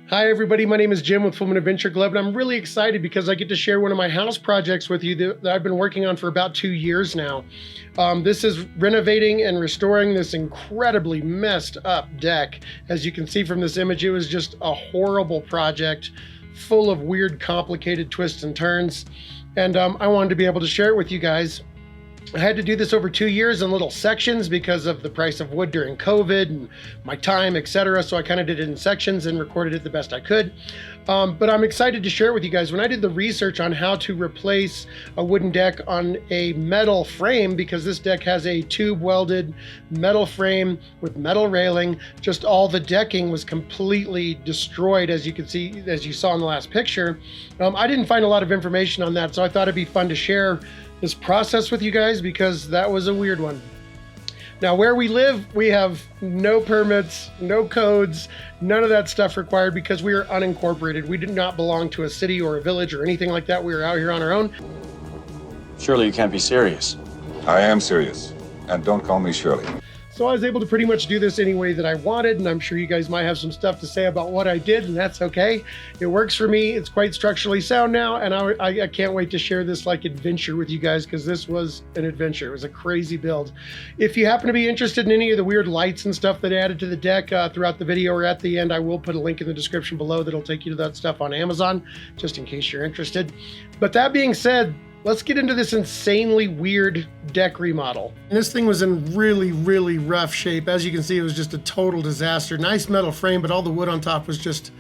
Hi everybody, my name is Jim with Fulman Adventure Club, and I'm really excited because I get to share one of my house projects with you that I've been working on for about 2 years now. This is renovating and restoring this incredibly messed up deck. As you can see from this image, it was just a horrible project, full of weird, complicated twists and turns, and I wanted to be able to share it with you guys. I had to do this over 2 years in little sections because of the price of wood during COVID and my time, etc. So I kind of did it in sections and recorded it the best I could. But I'm excited to share it with you guys. When I did the research on how to replace a wooden deck on a metal frame, because this deck has a tube welded metal frame with metal railing, just all the decking was completely destroyed, as you can see, as you saw in the last picture. I didn't find a lot of information on that, so I thought it'd be fun to share this process with you guys because that was a weird one. Now, where we live, we have no permits, no codes, none of that stuff required because we are unincorporated. We do not belong to a city or a village or anything like that. We are out here on our own. Surely you can't be serious. I am serious, and don't call me Shirley. So I was able to pretty much do this any way that I wanted, and I'm sure you guys might have some stuff to say about what I did, and that's okay. It works for me. It's quite structurally sound now, and I can't wait to share this like adventure with you guys because this was an adventure. It was a crazy build. If you happen to be interested in any of the weird lights and stuff that I added to the deck throughout the video or at the end, I will put a link in the description below that'll take you to that stuff on Amazon, just in case you're interested. But that being said, let's get into this insanely weird deck remodel. And this thing was in really, really rough shape. As you can see, it was just a total disaster. Nice metal frame, but all the wood on top was just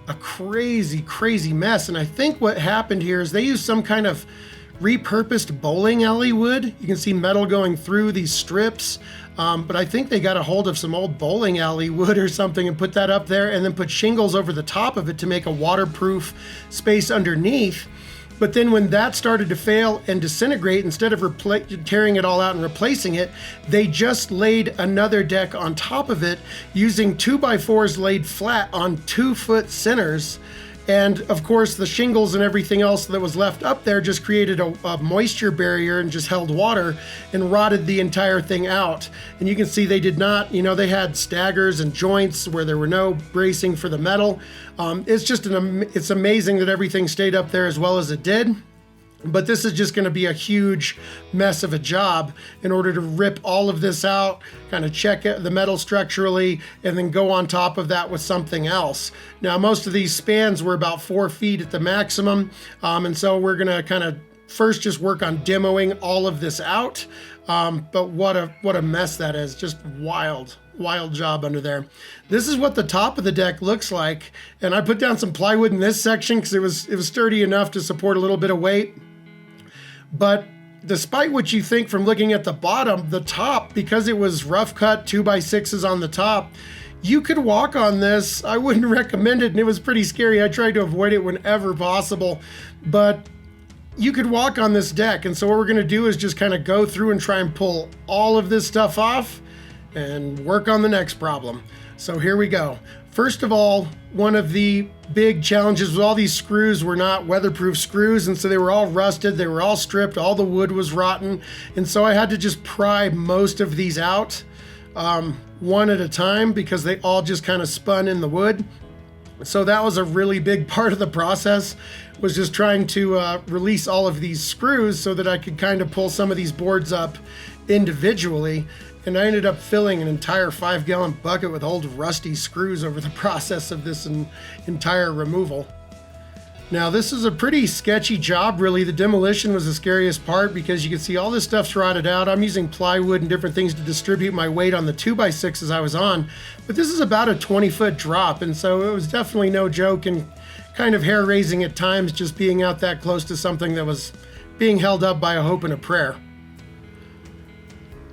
a crazy, crazy mess. And I think what happened here is they used some kind of repurposed bowling alley wood. You can see metal going through these strips. But I think they got a hold of some old bowling alley wood or something and put that up there and then put shingles over the top of it to make a waterproof space underneath. But then when that started to fail and disintegrate, instead of tearing it all out and replacing it, they just laid another deck on top of it using 2x4s laid flat on 2-foot centers. And of course, the shingles and everything else that was left up there just created a moisture barrier and just held water and rotted the entire thing out. And you can see they did not, they had staggers and joints where there were no bracing for the metal. It's just it's amazing that everything stayed up there as well as it did. But this is just going to be a huge mess of a job in order to rip all of this out, kind of check the metal structurally, and then go on top of that with something else. Now, most of these spans were about 4 feet at the maximum. And so we're going to kind of first just work on demoing all of this out. But what a mess that is. Just wild job under there. This is what the top of the deck looks like. And I put down some plywood in this section because it was sturdy enough to support a little bit of weight. But despite what you think from looking at the bottom, the top, because it was rough cut 2x6s on the top, you could walk on this. I wouldn't recommend it, and it was pretty scary. I tried to avoid it whenever possible, but you could walk on this deck. And so what we're gonna do is just kind of go through and try and pull all of this stuff off and work on the next problem. So here we go. First of all, one of the big challenges was all these screws were not weatherproof screws, and so they were all rusted, they were all stripped, all the wood was rotten, and so I had to just pry most of these out one at a time because they all just kind of spun in the wood. So that was a really big part of the process, was just trying to release all of these screws so that I could kind of pull some of these boards up individually. And I ended up filling an entire 5-gallon bucket with old rusty screws over the process of this entire removal. Now, this is a pretty sketchy job, really. The demolition was the scariest part because you can see all this stuff's rotted out. I'm using plywood and different things to distribute my weight on the 2x6s I was on, but this is about a 20-foot drop, and so it was definitely no joke and kind of hair-raising at times just being out that close to something that was being held up by a hope and a prayer.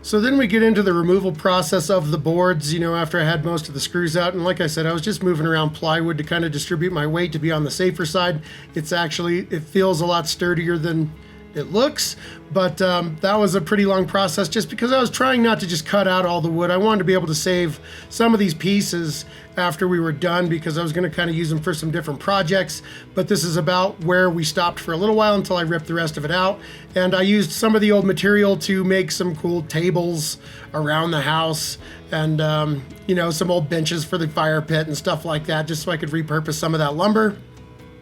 So then we get into the removal process of the boards, after I had most of the screws out. And like I said, I was just moving around plywood to kind of distribute my weight to be on the safer side. It feels a lot sturdier than it looks, but that was a pretty long process just because I was trying not to just cut out all the wood. I wanted to be able to save some of these pieces after we were done because I was going to kind of use them for some different projects. But this is about where we stopped for a little while until I ripped the rest of it out. And I used some of the old material to make some cool tables around the house and, you know, some old benches for the fire pit and stuff like that, just so I could repurpose some of that lumber.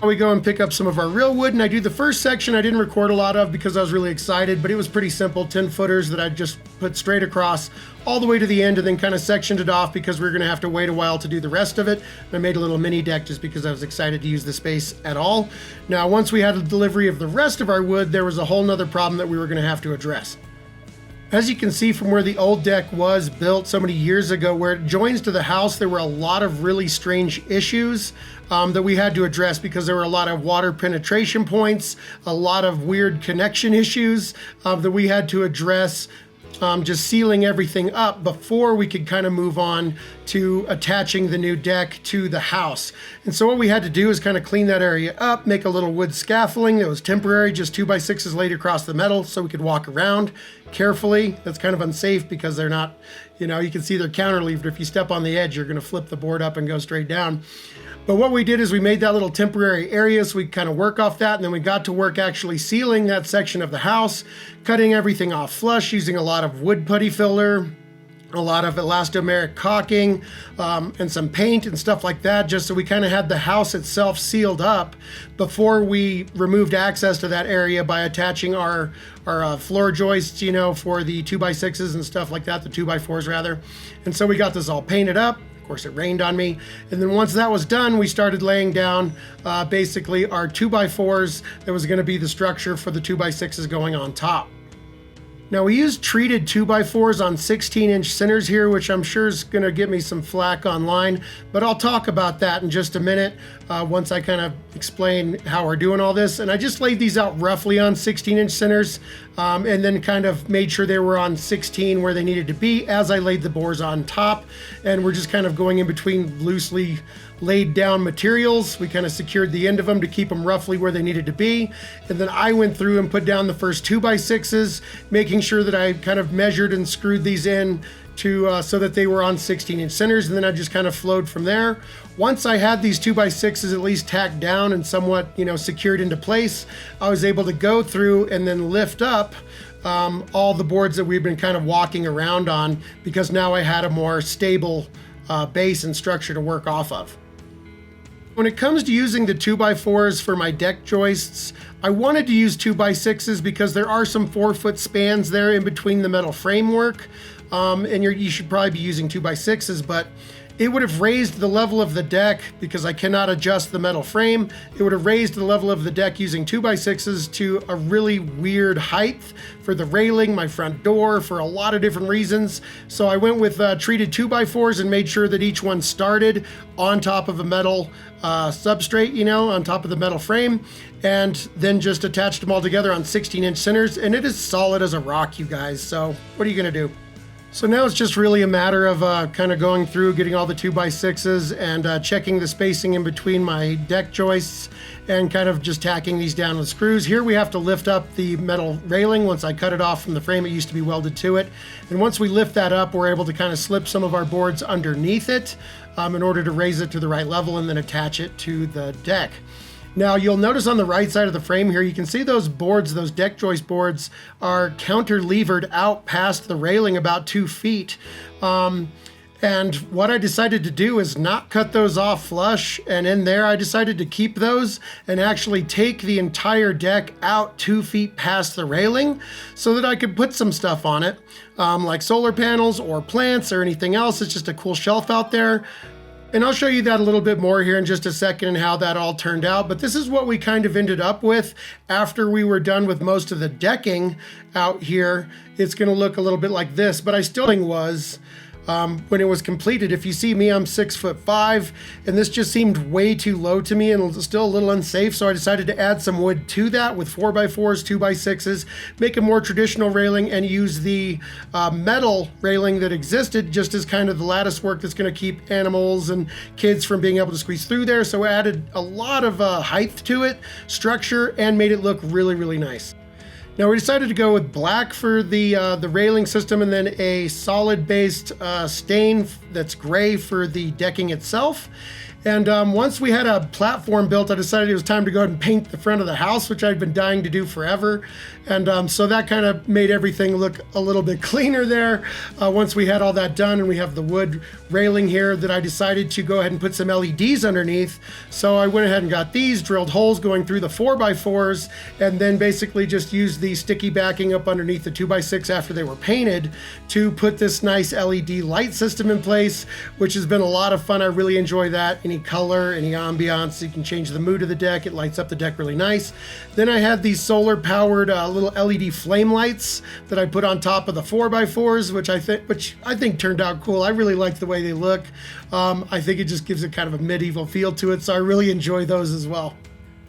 We go and pick up some of our real wood, and I do the first section I didn't record a lot of because I was really excited, but it was pretty simple, 10 footers that I just put straight across all the way to the end and then kind of sectioned it off because we were going to have to wait a while to do the rest of it. And I made a little mini deck just because I was excited to use the space at all. Now, once we had a delivery of the rest of our wood, there was a whole nother problem that we were going to have to address. As you can see from where the old deck was built so many years ago, where it joins to the house, there were a lot of really strange issues that we had to address because there were a lot of water penetration points, a lot of weird connection issues that we had to address, just sealing everything up before we could kind of move on to attaching the new deck to the house. And so what we had to do is kind of clean that area up, make a little wood scaffolding that was temporary, just 2x6s laid across the metal so we could walk around carefully. That's kind of unsafe because they're not, you know, you can see they're counterleaved. If you step on the edge, you're going to flip the board up and go straight down. But what we did is we made that little temporary area so we kind of work off that, and then we got to work actually sealing that section of the house, cutting everything off flush using a lot of wood putty filler, a lot of elastomeric caulking, and some paint and stuff like that, just so we kind of had the house itself sealed up before we removed access to that area by attaching our floor joists, you know, for the 2x6s and stuff like that, the 2x4s rather. And so we got this all painted up. Of course, it rained on me. And then once that was done, we started laying down basically our 2x4s that was going to be the structure for the 2x6s going on top. Now we used treated 2x4s on 16-inch centers here, which I'm sure is going to get me some flack online, but I'll talk about that in just a minute once I kind of explain how we're doing all this. And I just laid these out roughly on 16-inch centers and then kind of made sure they were on 16 where they needed to be as I laid the bores on top. And we're just kind of going in between loosely laid down materials. We kind of secured the end of them to keep them roughly where they needed to be. And then I went through and put down the first 2x6s, making sure that I kind of measured and screwed these in to so that they were on 16-inch centers. And then I just kind of flowed from there. Once I had these 2x6s at least tacked down and somewhat, you know, secured into place, I was able to go through and then lift up all the boards that we've been kind of walking around on, because now I had a more stable base and structure to work off of. When it comes to using the 2x4s for my deck joists, I wanted to use 2x6s because there are some 4-foot spans there in between the metal framework, and you should probably be using 2x6s, but it would have raised the level of the deck because I cannot adjust the metal frame. It would have raised the level of the deck using 2x6s to a really weird height for the railing, my front door, for a lot of different reasons. So I went with treated 2x4s and made sure that each one started on top of a metal substrate, you know, on top of the metal frame, and then just attached them all together on 16-inch centers. And it is solid as a rock, you guys. So what are you gonna do? So now it's just really a matter of kind of going through, getting all the 2x6s and checking the spacing in between my deck joists and kind of just tacking these down with screws. Here we have to lift up the metal railing. Once I cut it off from the frame, it used to be welded to it. And once we lift that up, we're able to kind of slip some of our boards underneath it in order to raise it to the right level and then attach it to the deck. Now you'll notice on the right side of the frame here, you can see those boards, those deck joist boards are counter-levered out past the railing about 2 feet. And what I decided to do is not cut those off flush, and in there I decided to keep those and actually take the entire deck out 2 feet past the railing so that I could put some stuff on it, like solar panels or plants or anything else. It's just a cool shelf out there. And I'll show you that a little bit more here in just a second and how that all turned out. But this is what we kind of ended up with after we were done with most of the decking out here. It's going to look a little bit like this, but I still was when it was completed. If you see me, I'm 6'5", and this just seemed way too low to me and still a little unsafe. So I decided to add some wood to that with 4x4s, 2x6s, make a more traditional railing, and use the metal railing that existed just as kind of the lattice work that's going to keep animals and kids from being able to squeeze through there. So I added a lot of height to it, structure, and made it look really, really nice. Now we decided to go with black for the railing system, and then a solid based stain that's gray for the decking itself. And once we had a platform built, I decided it was time to go ahead and paint the front of the house, which I'd been dying to do forever. And so that kind of made everything look a little bit cleaner there. Once we had all that done, and we have the wood railing here, that I decided to go ahead and put some LEDs underneath. So I went ahead and got these, drilled holes going through the 4x4s, and then basically just used the sticky backing up underneath the 2x6 after they were painted to put this nice LED light system in place, which has been a lot of fun. I really enjoy that. Any color, any ambiance, you can change the mood of the deck. It lights up the deck really nice. Then I had these solar powered little LED flame lights that I put on top of the 4x4s, which I think turned out cool. I really like the way they look. I think it just gives it kind of a medieval feel to it, so I really enjoy those as well.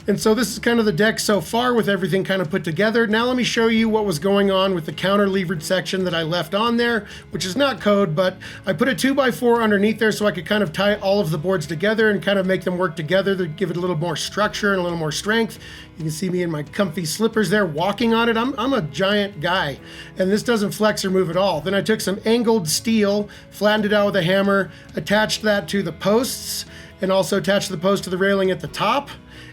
And so this is kind of the deck so far with everything kind of put together. Now let me show you what was going on with the counter levered section that I left on there, which is not code, but I put a 2x4 underneath there so I could kind of tie all of the boards together and kind of make them work together to give it a little more structure and a little more strength. You can see me in my comfy slippers there walking on it. I'm a giant guy, and this doesn't flex or move at all. Then I took some angled steel, flattened it out with a hammer, attached that to the posts, and also attached the post to the railing at the top.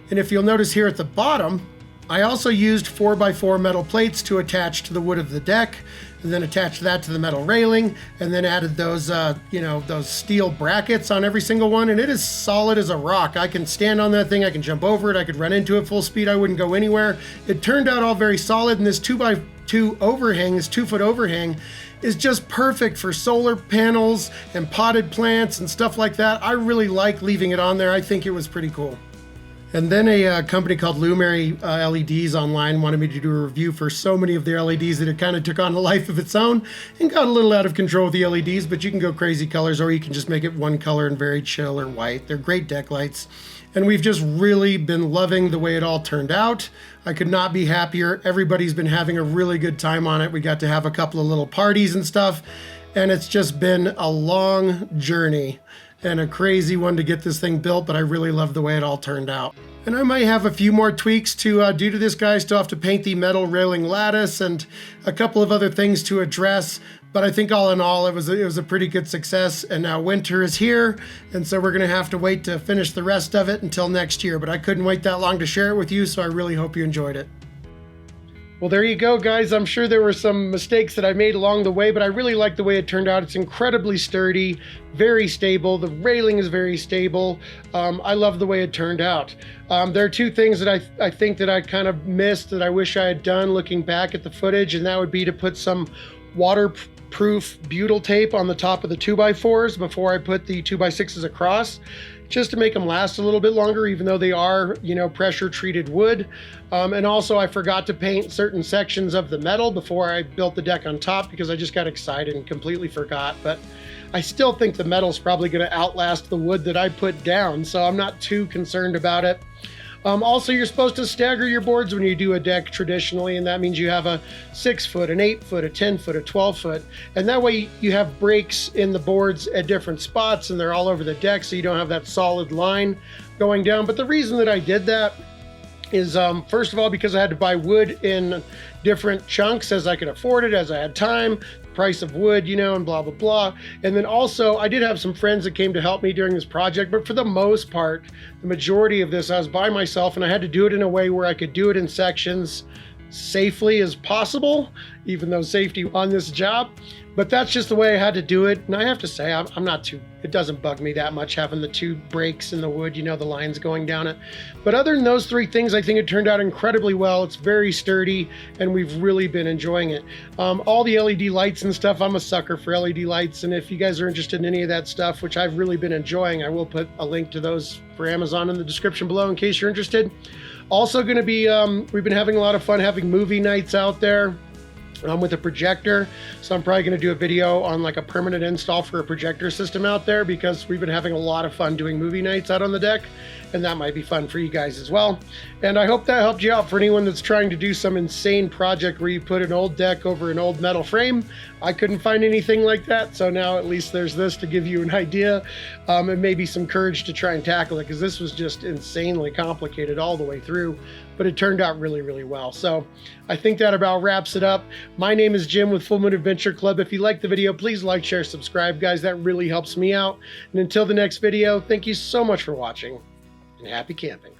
And if you'll notice here at the bottom, I also used 4x4 metal plates to attach to the wood of the deck, and then attached that to the metal railing, and then added those, those steel brackets on every single one. And it is solid as a rock. I can stand on that thing. I can jump over it. I could run into it full speed. I wouldn't go anywhere. It turned out all very solid. And this 2x2 overhang, this 2-foot overhang, is just perfect for solar panels and potted plants and stuff like that. I really like leaving it on there. I think it was pretty cool. And then a company called Luminary LEDs online wanted me to do a review for so many of their LEDs that it kind of took on a life of its own and got a little out of control with the LEDs, but you can go crazy colors, or you can just make it one color and very chill or white. They're great deck lights. And we've just really been loving the way it all turned out. I could not be happier. Everybody's been having a really good time on it. We got to have a couple of little parties and stuff, and it's just been a long journey and a crazy one to get this thing built, but I really love the way it all turned out. And I might have a few more tweaks to do to this guy. Still have to paint the metal railing lattice and a couple of other things to address, but I think all in all, it was a pretty good success. And now winter is here, and so we're gonna have to wait to finish the rest of it until next year, but I couldn't wait that long to share it with you, so I really hope you enjoyed it. Well, there you go, guys. I'm sure there were some mistakes that I made along the way, but I really like the way it turned out. It's incredibly sturdy, very stable. The railing is very stable. I love the way it turned out. There are two things that I think that I kind of missed that I wish I had done looking back at the footage, and that would be to put some waterproof butyl tape on the top of the 2x4s before I put the 2x6s across, just to make them last a little bit longer, even though they are, pressure treated wood. And also I forgot to paint certain sections of the metal before I built the deck on top because I just got excited and completely forgot. But I still think the metal's probably gonna outlast the wood that I put down, so I'm not too concerned about it. Also, you're supposed to stagger your boards when you do a deck traditionally, and that means you have a 6-foot, an 8-foot, a 10-foot, a 12-foot, and that way you have breaks in the boards at different spots, and they're all over the deck, so you don't have that solid line going down. But the reason that I did that is, first of all, because I had to buy wood in different chunks as I could afford it, as I had time, price of wood, and blah, blah, blah. And then also I did have some friends that came to help me during this project, but for the most part, the majority of this I was by myself, and I had to do it in a way where I could do it in sections safely as possible, even though safety on this job. But that's just the way I had to do it. And I have to say, I'm not too, it doesn't bug me that much having the two breaks in the wood, the lines going down it. But other than those three things, I think it turned out incredibly well. It's very sturdy, and we've really been enjoying it. All the LED lights and stuff, I'm a sucker for LED lights. And if you guys are interested in any of that stuff, which I've really been enjoying, I will put a link to those for Amazon in the description below in case you're interested. Also gonna be, we've been having a lot of fun having movie nights out there. With a projector, so I'm probably going to do a video on like a permanent install for a projector system out there, because we've been having a lot of fun doing movie nights out on the deck, and that might be fun for you guys as well. And I hope that helped you out for anyone that's trying to do some insane project where you put an old deck over an old metal frame. I couldn't find anything like that, so now at least there's this to give you an idea, and maybe some courage to try and tackle it, because this was just insanely complicated all the way through. but it turned out really, really well. So I think that about wraps it up. My name is Jim with Full Moon Adventure Club. If you liked the video, please like, share, subscribe, guys. That really helps me out. And until the next video, thank you so much for watching, and happy camping.